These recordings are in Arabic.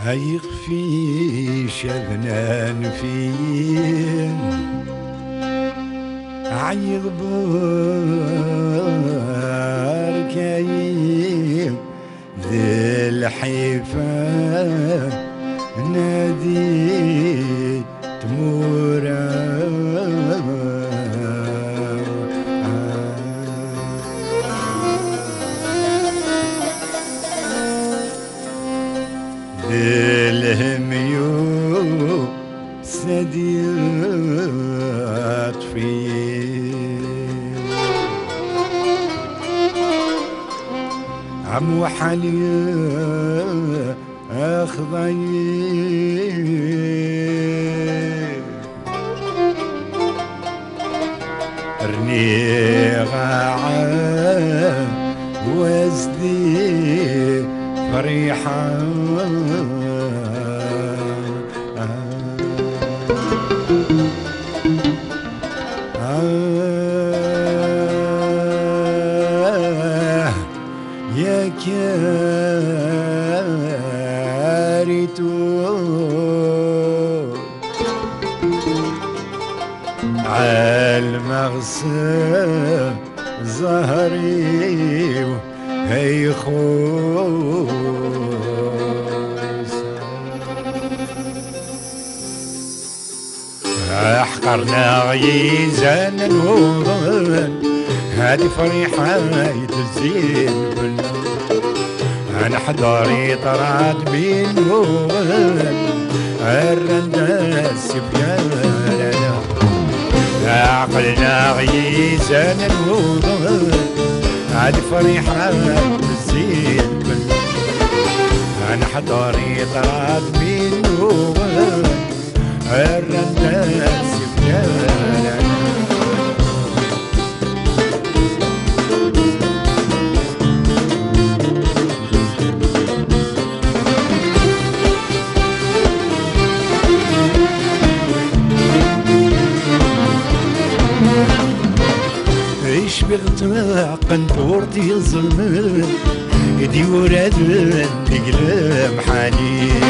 هيخفي شغنان فين عيغبر كايم ذي الحيفان نادي تمورا بالهميو سديات في عم وحلي اخضي رنيغا وزدي فريحة يا كاريتو عالمغصب ظهري هي خوس احقرنا غيزان الوطن هادي فريحة يتزين بالله انا حضاري طراد بالوطن الرندس بيانا عقلنا غيزان الوطن هادي فريحة تزين بالله انا حضاري طراد بالوطن الرندس بيانا ايش بغتنا قنطورتي الظلم يدي وراد تقلم حنين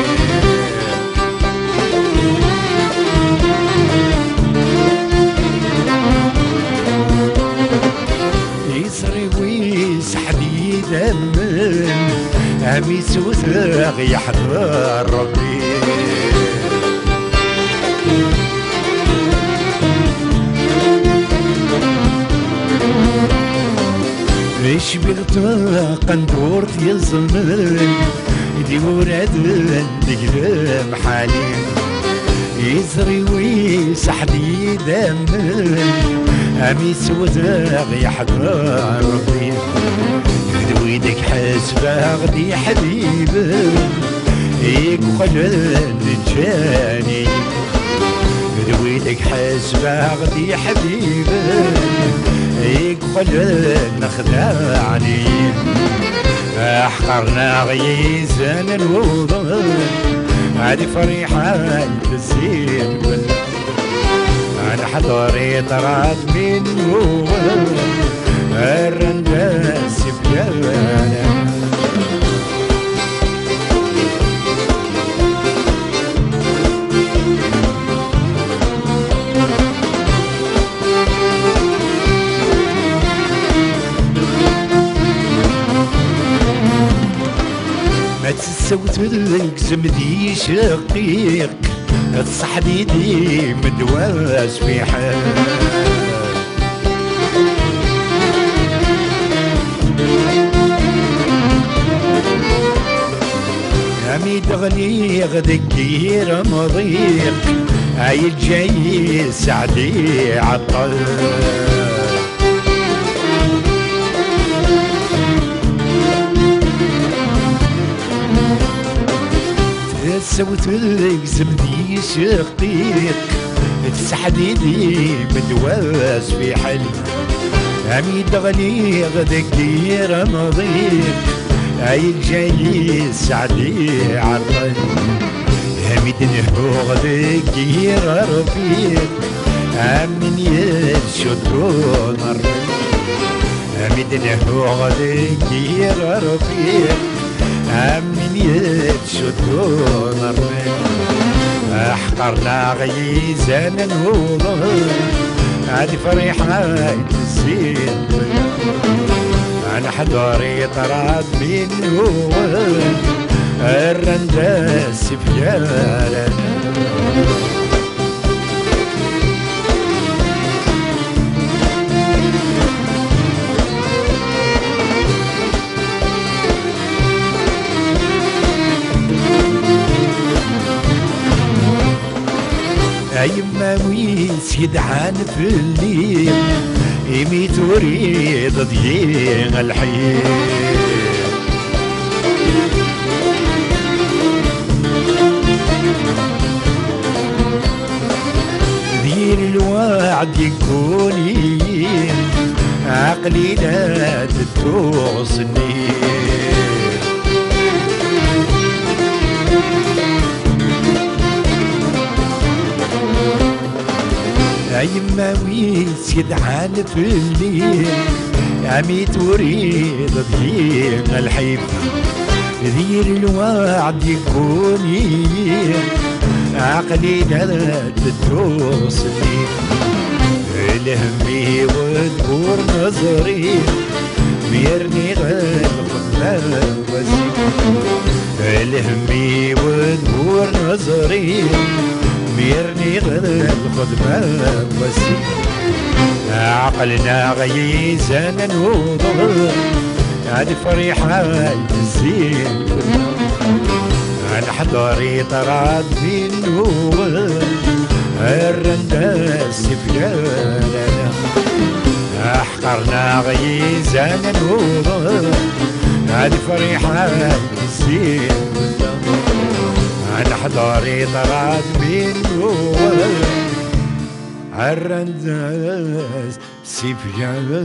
يسري ويسحدي دمن اميس وثاق يحضر ربي ايش بغتنا قندورتي الظلم يدي وراد تقلم حالي يزري ويسحدي دمن اميس وثاق يحضر ربي دويدك حسبه غدي حبيبي هيك وخجل جاني دويدك حسبه غدي حبيبي هيك وخجل نخدعني احقرنا غيزان الوطن هادي فريحة تزين بالله انا حضري طراد منه الرندس بيانا ما تسوت لك زمدي شقيق الصحدي دي مدواز في حال اميد غني غدكير مضيق عيل جاي سعدي عطل سوت لك زمدي شقيق تسحديدي مدواز في حل اميد غني غدكير مضيق عيل جاي سعدي عطل اميد نحو غدكير رفيق امن يشدو مرة اميد نحو غدكير رفيق من يتشدون الرمل احقرنا غيزان الوضع هادي فريحة الزين انا حضوري طراد منه الرنداس فيالا يما ويس يدعان في الليل يمي تريد ضيق الحي دير الوعد يكوني عقلي لا تتوصني يما ويس يدعان في الليل عمي تريد ضيق الحيف دير الوعد يكوني عقلي لا تتوصلي الهمي ودور نظري بيرني غير وزي الهمي ودور نظري بيرني غير الخدمة وسي عقلنا غيزان نوضر هادي فريحة الزين أنا حضوري طراد منه الرنداس فيانا أحقرنا غيزان نوضر هادي فريحة الزين أنا حضوري طراد منه الرنداس سيفيانا